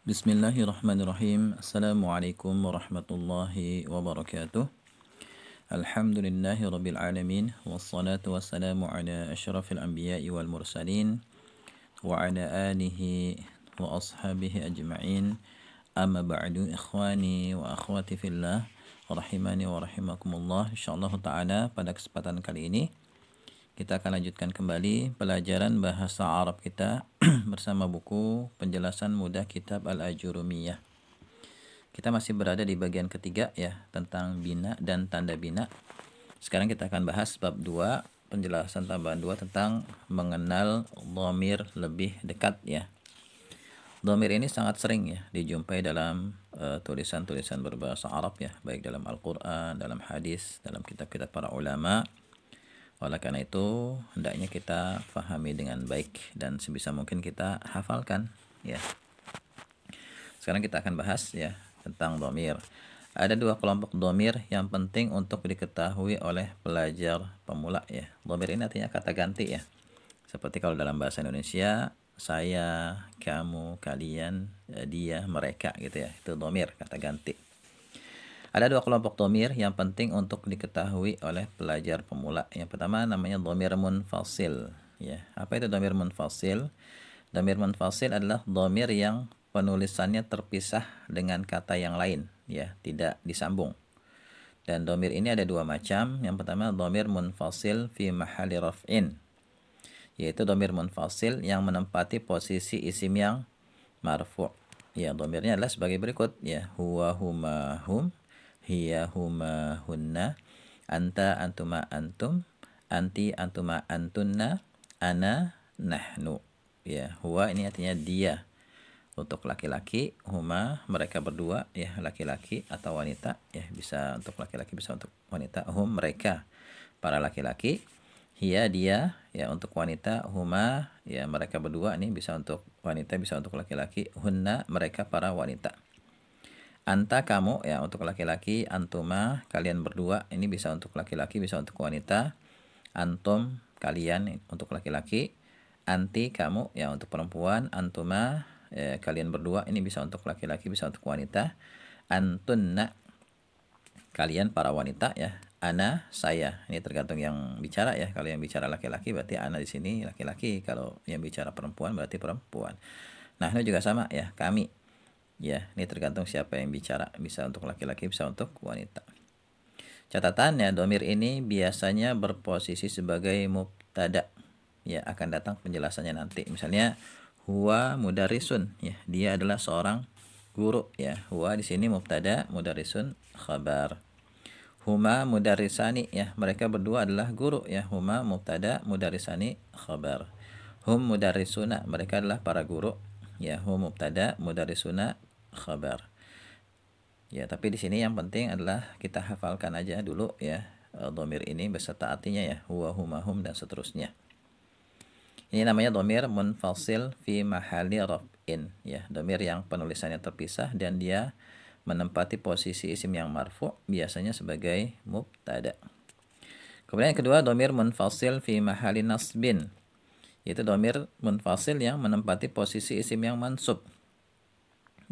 Bismillahirrahmanirrahim. Assalamualaikum warahmatullahi wabarakatuh. Alhamdulillahi rabbil alamin. Wassalatu wassalamu ala asyrafil anbiya'i wal mursalin. Wa ala alihi wa ashabihi ajma'in. Amma ba'du ikhwani wa akhwati fillah. Rahimani wa rahimakumullah. InsyaAllah ta'ala pada kesempatan kali ini kita akan lanjutkan kembali pelajaran bahasa Arab kita bersama buku penjelasan mudah kitab Al-Ajurumiyah. Kita masih berada di bagian ketiga ya, tentang bina dan tanda bina. Sekarang kita akan bahas bab 2, penjelasan tambahan 2 tentang mengenal dhamir lebih dekat ya. Dhamir ini sangat sering ya dijumpai dalam tulisan-tulisan berbahasa Arab ya, baik dalam Al-Quran, dalam hadis, dalam kitab-kitab para ulama. Oleh karena itu, hendaknya kita fahami dengan baik dan sebisa mungkin kita hafalkan ya. Sekarang kita akan bahas ya tentang dhamir. Ada dua kelompok dhamir yang penting untuk diketahui oleh pelajar pemula ya. Dhamir ini artinya kata ganti ya. Seperti kalau dalam bahasa Indonesia, saya, kamu, kalian, dia, mereka gitu ya. Itu dhamir, kata ganti. Ada dua kelompok dhamir yang penting untuk diketahui oleh pelajar pemula. Yang pertama namanya dhamir munfasil. Ya, apa itu dhamir munfasil? Dhamir munfasil adalah dhamir yang penulisannya terpisah dengan kata yang lain, ya, tidak disambung. Dan dhamir ini ada dua macam. Yang pertama dhamir munfasil fi mahalli raf'in, yaitu dhamir munfasil yang menempati posisi isim yang marfu'. Ya, dhamirnya adalah sebagai berikut ya, huwa, huma, hum, hiya, huma, hunna, anta, antuma, antum, anti, antuma, antunna, ana, nahnu. Ya, huwa ini artinya dia untuk laki-laki, huma mereka berdua ya, laki-laki atau wanita ya, bisa untuk laki-laki bisa untuk wanita, hum mereka para laki-laki, hiya dia ya untuk wanita, huma ya mereka berdua, ini bisa untuk wanita bisa untuk laki-laki, hunna mereka para wanita. Anta kamu ya untuk laki-laki, antuma kalian berdua, ini bisa untuk laki-laki bisa untuk wanita, antum kalian untuk laki-laki, anti kamu ya untuk perempuan, antuma kalian berdua, ini bisa untuk laki-laki bisa untuk wanita, antunna kalian para wanita ya, ana saya, ini tergantung yang bicara ya. Kalau yang bicara laki-laki berarti ana di sini laki-laki, kalau yang bicara perempuan berarti perempuan. Nah ini juga sama ya, kami ya, ini tergantung siapa yang bicara, bisa untuk laki-laki bisa untuk wanita. Catatannya, dhamir ini biasanya berposisi sebagai mubtada ya, akan datang penjelasannya nanti. Misalnya huwa mudarisun ya, dia adalah seorang guru ya. Huwa di sini mubtada, mudarisun khabar. Huma mudarisani ya, mereka berdua adalah guru ya. Huma mubtada, mudarisani khabar. Hum mudarisuna, mereka adalah para guru ya. Hum mubtada, mudarisuna khabar. Ya, tapi di sini yang penting adalah kita hafalkan aja dulu ya dhamir ini beserta artinya ya, huwa, huma, hum dan seterusnya. Ini namanya dhamir munfasil fi mahalli raf'in ya, dhamir yang penulisannya terpisah dan dia menempati posisi isim yang marfu' biasanya sebagai mubtada. Kemudian yang kedua dhamir munfasil fi mahalli nasbin, yaitu dhamir munfasil yang menempati posisi isim yang mansub.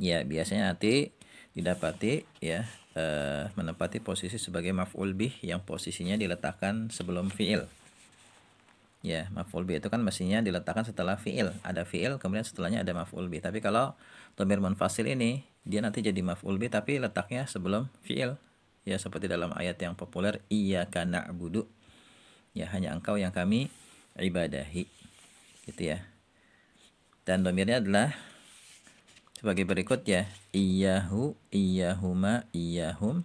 Ya, biasanya nanti didapati ya menempati posisi sebagai maf'ul bih yang posisinya diletakkan sebelum fi'il. Ya, maf'ul bih itu kan mestinya diletakkan setelah fi'il. Ada fi'il kemudian setelahnya ada maf'ul bih. Tapi kalau dhamir munfasil ini dia nanti jadi maf'ul bih tapi letaknya sebelum fi'il. Ya, seperti dalam ayat yang populer, iyyaka na'budu. Ya, hanya engkau yang kami ibadahi. Gitu ya. Dan dhamirnya adalah sebagai berikut ya, iyyahu, iyyahuma, iyyahum,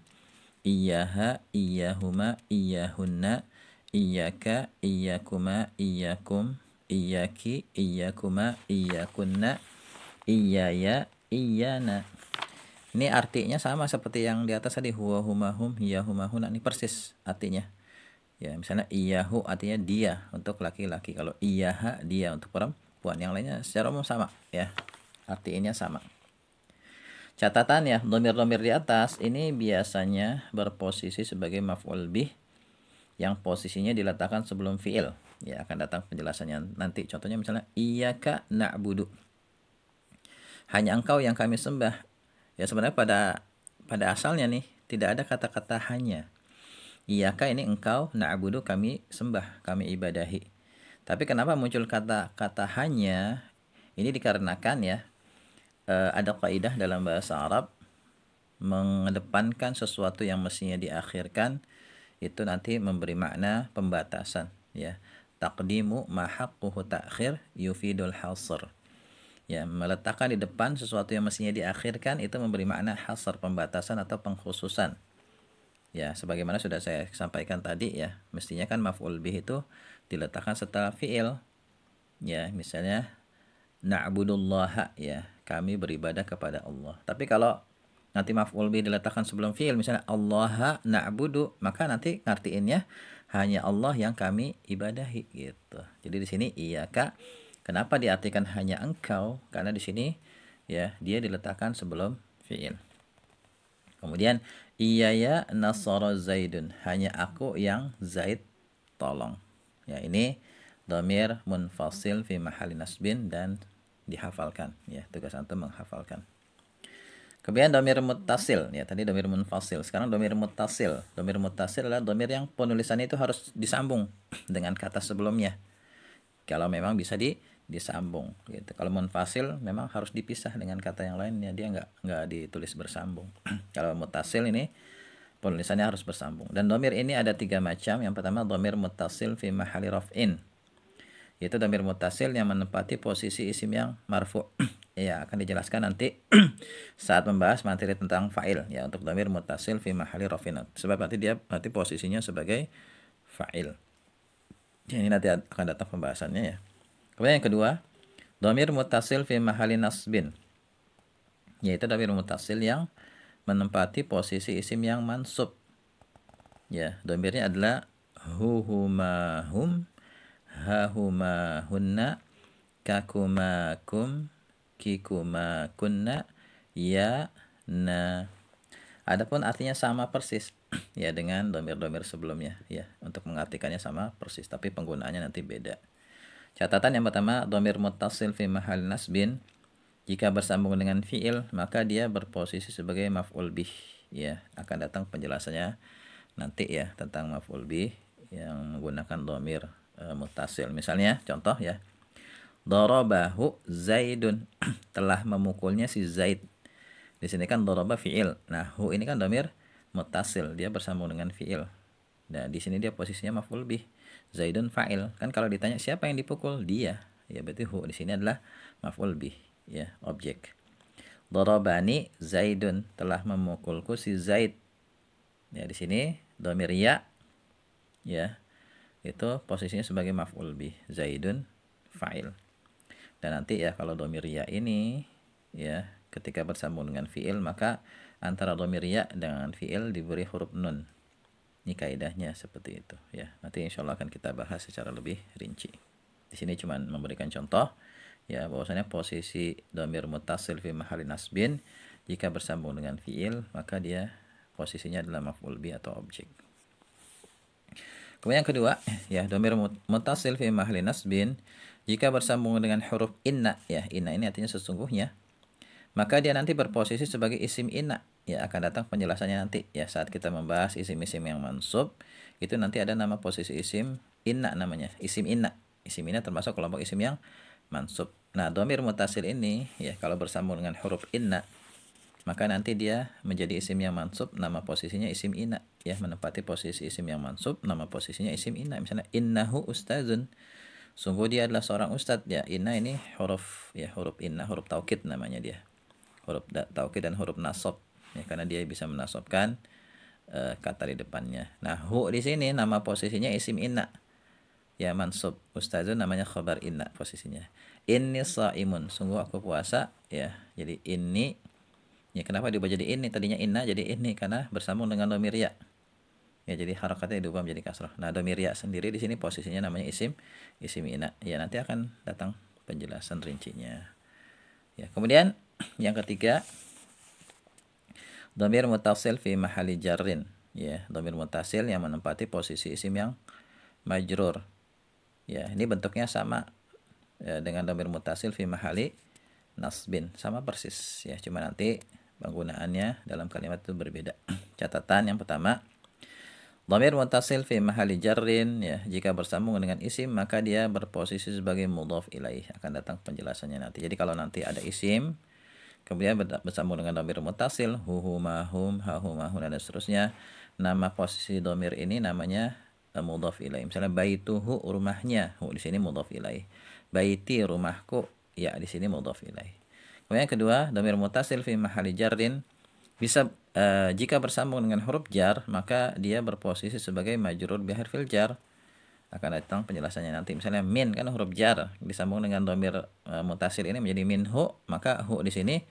iyyaha, iyyahuma, iyyahunna, iyyaka, iyyakuma, iyyakum, iyyaki, iyyakuma, iyyakunna, iyyaya, iyyana. Ini artinya sama seperti yang di atas tadi, huwa, huma, hum, hiya, huma, hunna, ini persis artinya. Ya, misalnya iyyahu artinya dia untuk laki-laki, kalau iyyaha dia untuk perempuan. Yang lainnya secara umum sama ya. Artinya sama. Catatan ya, dhamir-dhamir di atas ini biasanya berposisi sebagai maf'ul bih yang posisinya diletakkan sebelum fi'il. Ya, akan datang penjelasannya nanti. Contohnya misalnya iyyaka na'budu. hanya engkau yang kami sembah. Ya sebenarnya pada asalnya nih tidak ada kata-kata hanya. Iyaka ini engkau, na'budu kami sembah, kami ibadahi. Tapi kenapa muncul kata-kata hanya? Ini dikarenakan ya ada kaidah dalam bahasa Arab, mengedepankan sesuatu yang mestinya diakhirkan itu nanti memberi makna pembatasan ya. Taqdimu ma haqquhu ta'khir yufidul hasr. Ya, meletakkan di depan sesuatu yang mestinya diakhirkan itu memberi makna hasr, pembatasan atau pengkhususan. Ya, sebagaimana sudah saya sampaikan tadi ya, mestinya kan maf'ul bih itu diletakkan setelah fi'il. Ya, misalnya na'budullaha ya, kami beribadah kepada Allah. Tapi kalau nanti maf'ul bih diletakkan sebelum fi'il, misalnya Allaha na'budu, maka nanti ngartiinnya hanya Allah yang kami ibadahi gitu. Jadi di sini iyaka, kenapa diartikan hanya engkau? Karena di sini ya dia diletakkan sebelum fi'il. Kemudian iyaya nasara Zaidun, hanya aku yang Zaid tolong. Ya, ini dhamir munfasil fi mahalli nasbin dan dihafalkan ya, tugas antum menghafalkan. Kemudian dhamir muttasil ya, tadi dhamir munfasil, sekarang dhamir muttasil. Dhamir muttasil adalah dhamir yang penulisannya itu harus disambung dengan kata sebelumnya. Kalau memang bisa disambung gitu. Kalau munfasil memang harus dipisah dengan kata yang lainnya, dia nggak ditulis bersambung. Kalau muttasil ini penulisannya harus bersambung. Dan dhamir ini ada 3 macam. Yang pertama dhamir muttasil fi mahalli raf'in, yaitu dhamir muttasil yang menempati posisi isim yang marfu. Ya, akan dijelaskan nanti saat membahas materi tentang fa'il ya, untuk dhamir muttasil fi mahalli raf'in. Sebab nanti posisinya sebagai fa'il. Ya, ini nanti akan datang pembahasannya ya. Kemudian yang kedua, dhamir muttasil fi mahalli nasbin, yaitu dhamir muttasil yang menempati posisi isim yang mansub. Ya, dhamirnya adalah huma hum, hahuma hunna, kakuma kum, kikuma kunna, ya na. Adapun artinya sama persis ya dengan dhamir-dhamir sebelumnya ya, untuk mengartikannya sama persis tapi penggunaannya nanti beda. Catatan yang pertama, dhamir muttasil fi mahal nasbin jika bersambung dengan fi'il maka dia berposisi sebagai maf'ul bih ya. Akan datang penjelasannya nanti ya tentang maf'ul bih yang menggunakan dhamir muttasil. Misalnya contoh ya, darabahu Zaidun, telah memukulnya si Zaid. Di sini kan daraba fi'il. Nah, hu ini kan dhamir muttasil, dia bersambung dengan fi'il. Nah, di sini dia posisinya maf'ul bih. Zaidun fa'il. Kan kalau ditanya siapa yang dipukul? Dia. Ya berarti hu di sini adalah maf'ul bih, ya, objek. Darabani Zaidun, telah memukulku si Zaid. Ya, di sini dhamir ya itu posisinya sebagai maf'ul bih. Zaidun fa'il. Dan nanti ya kalau dhamir ya ini ya ketika bersambung dengan fi'il maka antara dhamir ya dengan fi'il diberi huruf nun. Ini kaidahnya seperti itu ya. Nanti insya Allah akan kita bahas secara lebih rinci. Di sini cuma memberikan contoh ya, bahwasanya posisi dhamir muttasil fi mahalli nasbin jika bersambung dengan fi'il maka dia posisinya adalah maf'ul bih atau objek. Kemudian yang kedua ya, dhamir muttasil fi mahalli nasbin jika bersambung dengan huruf inna ya. Inna ini artinya sesungguhnya, maka dia nanti berposisi sebagai isim inna. Ya, akan datang penjelasannya nanti ya saat kita membahas isim-isim yang mansub. Itu nanti ada nama posisi isim inna namanya, isim inna. Isim inna termasuk kelompok isim yang mansub. Nah, dhamir muttasil ini ya kalau bersambung dengan huruf inna maka nanti dia menjadi isim yang mansub, nama posisinya isim inna ya, menempati posisi isim yang mansub, nama posisinya isim inna. Misalnya innahu ustazun, sungguh dia adalah seorang ustadz ya. Inna ini huruf inna, huruf taukid namanya dia. Huruf taukid dan huruf nasab ya, karena dia bisa menasobkan kata di depannya. Nah, hu di sini nama posisinya isim inna ya, mansub. Ustazun namanya khabar inna posisinya. Inni shaimun, sungguh aku puasa ya. Jadi ini ya, kenapa diubah jadi ini? Tadinya inna jadi ini karena bersambung dengan dhamir ya. Ya, jadi harakatnya diubah menjadi kasrah. Nah, dhamir ya sendiri di sini posisinya namanya isim inna. Ya, nanti akan datang penjelasan rincinya. Ya, kemudian yang ketiga, dhamir muttasil fi mahalli jarrin. Ya, dhamir muttasil yang menempati posisi isim yang majrur. Ya, ini bentuknya sama ya, dengan dhamir muttasil fi mahalli nasbin, sama persis ya, cuma nanti penggunaannya dalam kalimat itu berbeda. Catatan yang pertama, dhamir muttasil fi mahalli jarrin ya, jika bersambung dengan isim maka dia berposisi sebagai mudhaf ilaih. Akan datang penjelasannya nanti. Jadi kalau nanti ada isim kemudian bersambung dengan dhamir muttasil, hu mahum, ha mahum dan seterusnya, nama posisi dhamir ini namanya mudhaf ilaih. Misalnya baituhu, rumahnya, hu di sini mudhaf ilaih. Baiti, rumahku, ya di sini mudhaf ilaih. Kemudian yang kedua, dhamir muttasil fi mahalli jarrin bisa jika bersambung dengan huruf jar maka dia berposisi sebagai majrur bi harfil jar. Akan datang penjelasannya nanti. Misalnya min kan huruf jar disambung dengan dhamir muttasil ini menjadi minhu, maka hu di sini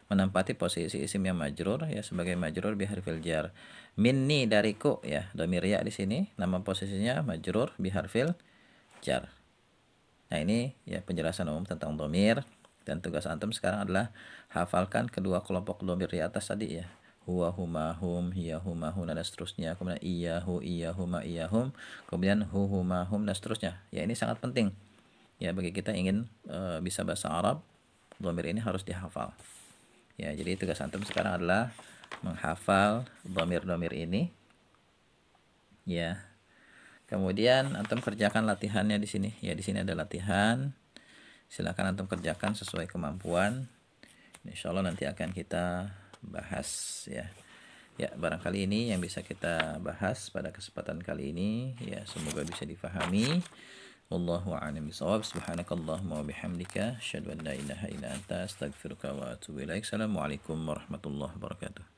menempati posisi isim yang majrur ya, sebagai majrur bi harfil jar. Minni, dariku ya, dhamir ya di sini nama posisinya majrur bi harfil jar. Nah, ini ya penjelasan umum tentang dhamir, dan tugas antum sekarang adalah hafalkan kedua kelompok dhamir di atas tadi ya. Huwa, huma, hum, hiya, huma, hun, dan seterusnya. Kemudian iyahu, iyahuma, iyahum. Kemudian hu, huma, hum, dan seterusnya. Ya, ini sangat penting. Ya, bagi kita ingin bisa bahasa Arab, dhamir ini harus dihafal. Ya, jadi tugas antum sekarang adalah menghafal dhamir-dhamir ini. Ya. Kemudian antum kerjakan latihannya di sini. Ya, di sini ada latihan. Silakan antum kerjakan sesuai kemampuan. Insyaallah nanti akan kita bahas ya. Ya, barangkali ini yang bisa kita bahas pada kesempatan kali ini. Ya, semoga bisa difahami. Wallahu a'lam bishawab. Subhanakallahumma wa bihamdika asyhadu an la ilaha illa anta astaghfiruka wa atubu ilaik. Assalamualaikum warahmatullahi wabarakatuh.